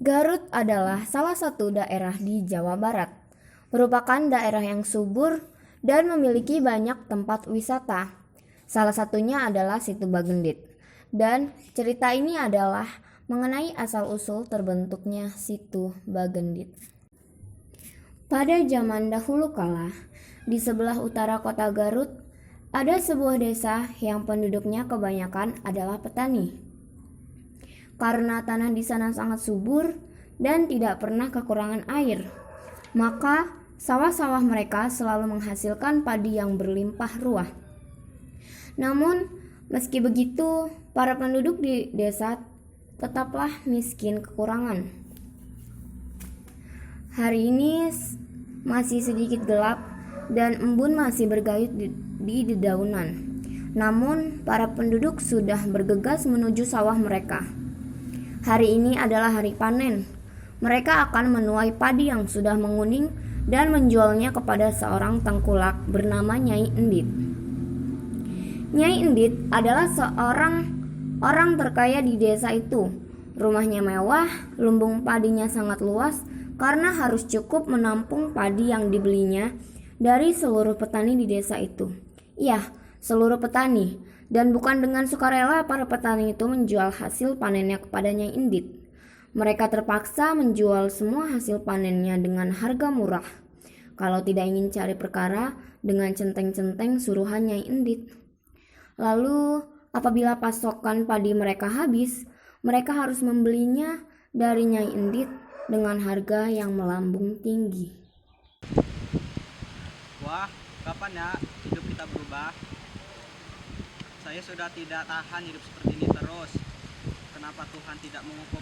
Garut adalah salah satu daerah di Jawa Barat. Merupakan daerah yang subur dan memiliki banyak tempat wisata. Salah satunya adalah Situ Bagendit. Dan cerita ini adalah mengenai asal-usul terbentuknya Situ Bagendit. Pada zaman dahulu kala, di sebelah utara kota Garut, ada sebuah desa yang penduduknya kebanyakan adalah petani. Karena tanah di sana sangat subur dan tidak pernah kekurangan air, maka sawah-sawah mereka selalu menghasilkan padi yang berlimpah ruah. Namun, meski begitu, para penduduk di desa tetaplah miskin kekurangan. Hari ini masih sedikit gelap dan embun masih bergayut di dedaunan. Namun, para penduduk sudah bergegas menuju sawah mereka. Hari ini adalah hari panen. Mereka akan menuai padi yang sudah menguning dan menjualnya kepada seorang tengkulak bernama Nyai Endit. Nyai Endit adalah seorang orang terkaya di desa itu. Rumahnya mewah, lumbung padinya sangat luas karena harus cukup menampung padi yang dibelinya dari seluruh petani di desa itu. Iya, seluruh petani. Dan bukan dengan sukarela para petani itu menjual hasil panennya kepada Nyai Endit. Mereka terpaksa menjual semua hasil panennya dengan harga murah. Kalau tidak ingin cari perkara dengan centeng-centeng suruhan Nyai Endit. Lalu, apabila pasokan padi mereka habis, mereka harus membelinya dari Nyai Endit dengan harga yang melambung tinggi. Wah, kapan ya hidup kita berubah? Saya sudah tidak tahan hidup seperti ini terus. Kenapa Tuhan tidak mengukup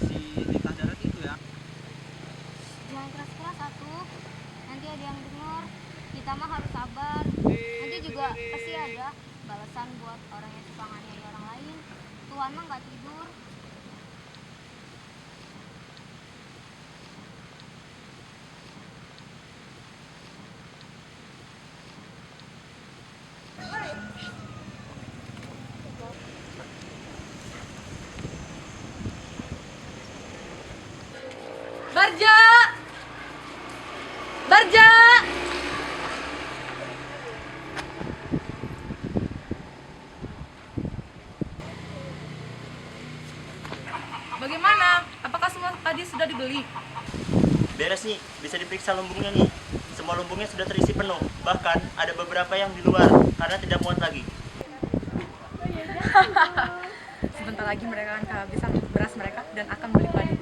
si lintah darat itu ya? Jangan keras-keras atuh. Nanti ada yang dengar. Kita mah harus sabar. Nanti juga pasti ada balasan buat orang yang suka nganiaya orang lain. Tuhan mah nggak tidur. Barja! Barja! Bagaimana? Apakah semua padi sudah dibeli? Beres nih, bisa diperiksa lumbungnya nih. Semua lumbungnya sudah terisi penuh. Bahkan ada beberapa yang di luar karena tidak muat lagi. Sebentar lagi mereka akan kehabisan beras mereka dan akan beli padi.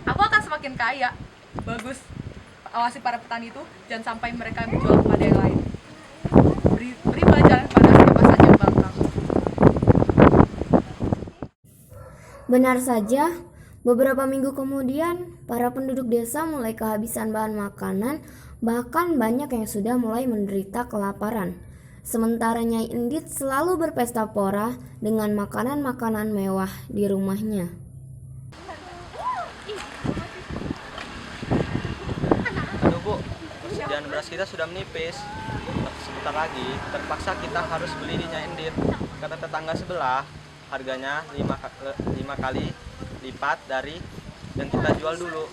Aku akan semakin kaya. Bagus. Awasi para petani itu, jangan sampai mereka menjual kepada yang lain. Beri pelajaran kepada siapa saja yang bangkang. Benar saja, beberapa minggu kemudian, para penduduk desa mulai kehabisan bahan makanan, bahkan banyak yang sudah mulai menderita kelaparan. Sementara Nyai Endit selalu berpesta pora dengan makanan-makanan mewah di rumahnya. Aduh Bu, persediaan beras kita sudah menipis. Sebentar lagi, terpaksa kita harus beli di Nyai Endit. Kata tetangga sebelah, harganya 5 kali lipat dari yang kita jual dulu.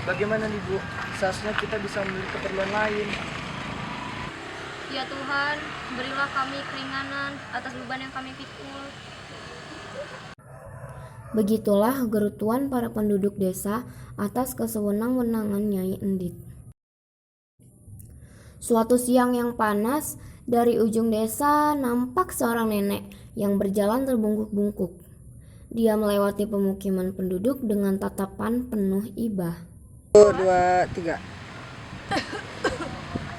Bagaimana nih Bu? Seharusnya kita bisa membeli keperluan lain. Ya Tuhan, berilah kami keringanan atas beban yang kami pikul. Begitulah gerutuan para penduduk desa atas kesewenang-wenangan Nyai Endit. Suatu siang yang panas, dari ujung desa nampak seorang nenek yang berjalan terbungkuk-bungkuk. Dia melewati pemukiman penduduk dengan tatapan penuh iba. 1, 2, 3.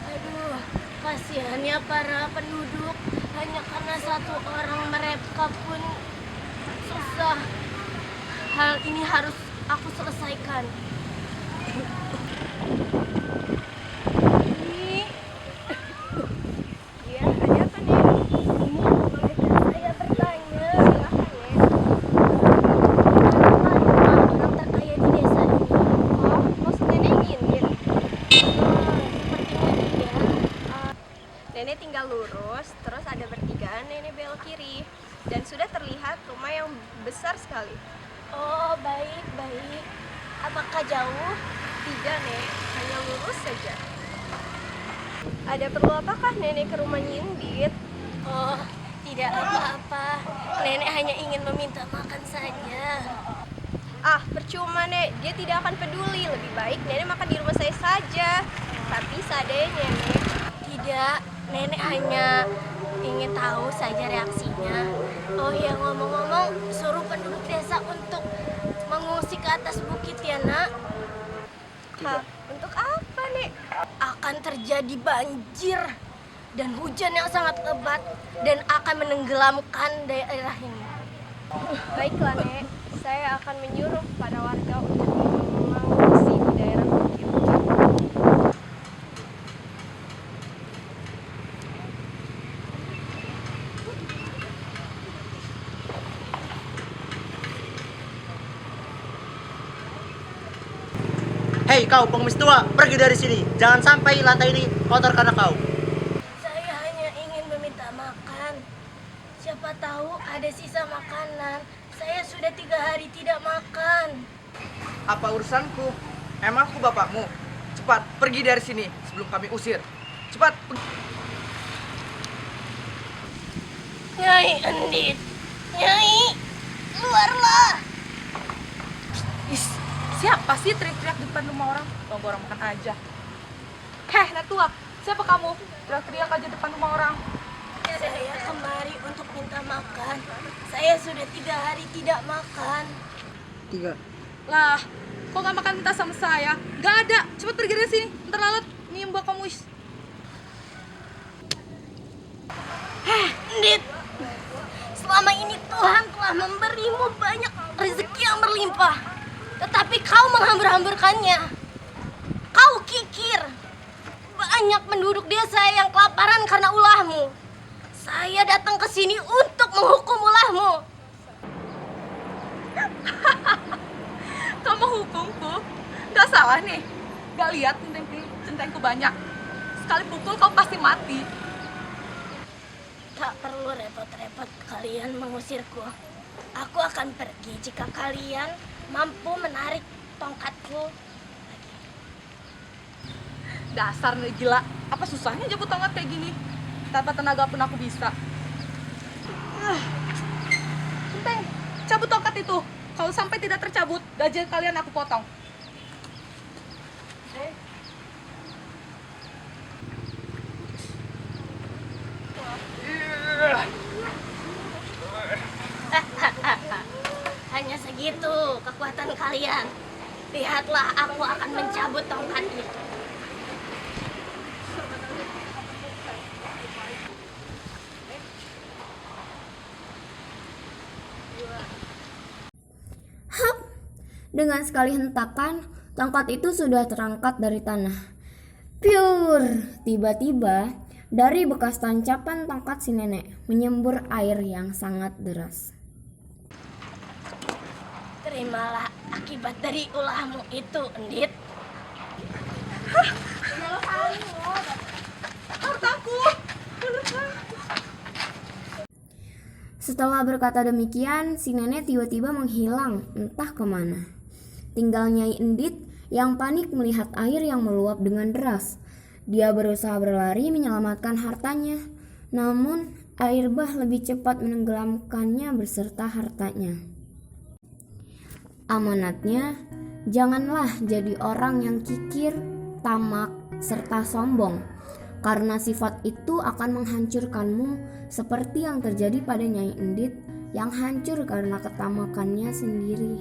Aduh, kasihannya para penduduk. Hanya karena satu orang mereka pun susah. Hal ini harus aku selesaikan. Iya, ada apa nih? Ini bolehkah saya bertanya? Silahkan ya. Orang terkaya di desa ini. Oh, maksud nenek ingin? Sepertinya iya. Nenek tinggal lurus, terus ada pertigaan, nenek belok kiri. Dan sudah terlihat rumah yang besar sekali. Oh, baik. Apakah jauh? Tidak, Nek. Hanya lurus saja. Ada perlu apakah Nenek ke rumah Indit? Oh, tidak apa-apa. Nenek hanya ingin meminta makan saja. Ah, percuma, Nek. Dia tidak akan peduli. Lebih baik Nenek makan di rumah saya saja. Tapi seadanya, Nek. Tidak, nenek hanya ingin tahu saja reaksinya. Oh ya, ngomong-ngomong, suruh penduduk desa untuk mengungsi ke atas bukit ya, Nak. Hah, untuk apa, Nek? Akan terjadi banjir dan hujan yang sangat lebat dan akan menenggelamkan daerah ini. Baiklah, Nek. Saya akan menyuruh pada warga untuk mengungsi di daerah bukit. Hei kau pengemis tua, pergi dari sini. Jangan sampai lantai ini kotor karena kau. Saya hanya ingin meminta makan. Siapa tahu ada sisa makanan. Saya sudah 3 hari tidak makan. Apa urusanku? Emang aku bapakmu? Cepat pergi dari sini sebelum kami usir. Cepat. Nyai Endit, Nyai, keluarlah. Siapa sih teriak-teriak di depan rumah orang? Tunggu orang makan aja. Heh, Natua, siapa kamu? Teriak-teriak aja depan rumah orang. Saya kemari untuk minta makan. Saya sudah 3 hari tidak makan. 3. Lah, kok gak makan minta sama saya? Gak ada, cepet pergi dari sini. Ntar lalat, nih mbak kamu is. Endit, selama ini Tuhan telah memberimu banyak rezeki yang berlimpah. Tetapi kau menghambur-hamburkannya. Kau kikir. Banyak penduduk desa yang kelaparan karena ulahmu. Saya datang ke sini untuk menghukum ulahmu. Kamu hukumku? Gak salah nih. Gak lihat centengku banyak. Sekali pukul kau pasti mati. Tak perlu repot-repot kalian mengusirku. Aku akan pergi jika kalian mampu menarik tongkatku. Dasar nih gila. Apa susahnya jemput tongkat kayak gini? Tanpa tenaga pun aku bisa. Centeng, cabut tongkat itu. Kalau sampai tidak tercabut, gaji kalian aku potong. Hanya segitu kekuatan kalian. Lihatlah, aku akan mencabut tongkat itu. Hap! Dengan sekali hentakan, tongkat itu sudah terangkat dari tanah. Pure! Tiba-tiba, dari bekas tancapan tongkat si nenek menyembur air yang sangat deras. Terimalah akibat dari ulahmu itu, Endit. Hartaku! Setelah berkata demikian, si nenek tiba-tiba menghilang entah kemana. Tinggal Nyai Endit yang panik melihat air yang meluap dengan deras. Dia berusaha berlari menyelamatkan hartanya, namun air bah lebih cepat menenggelamkannya beserta hartanya. Amanatnya, janganlah jadi orang yang kikir, tamak, serta sombong, karena sifat itu akan menghancurkanmu seperti yang terjadi pada Nyai Endit yang hancur karena ketamakannya sendiri.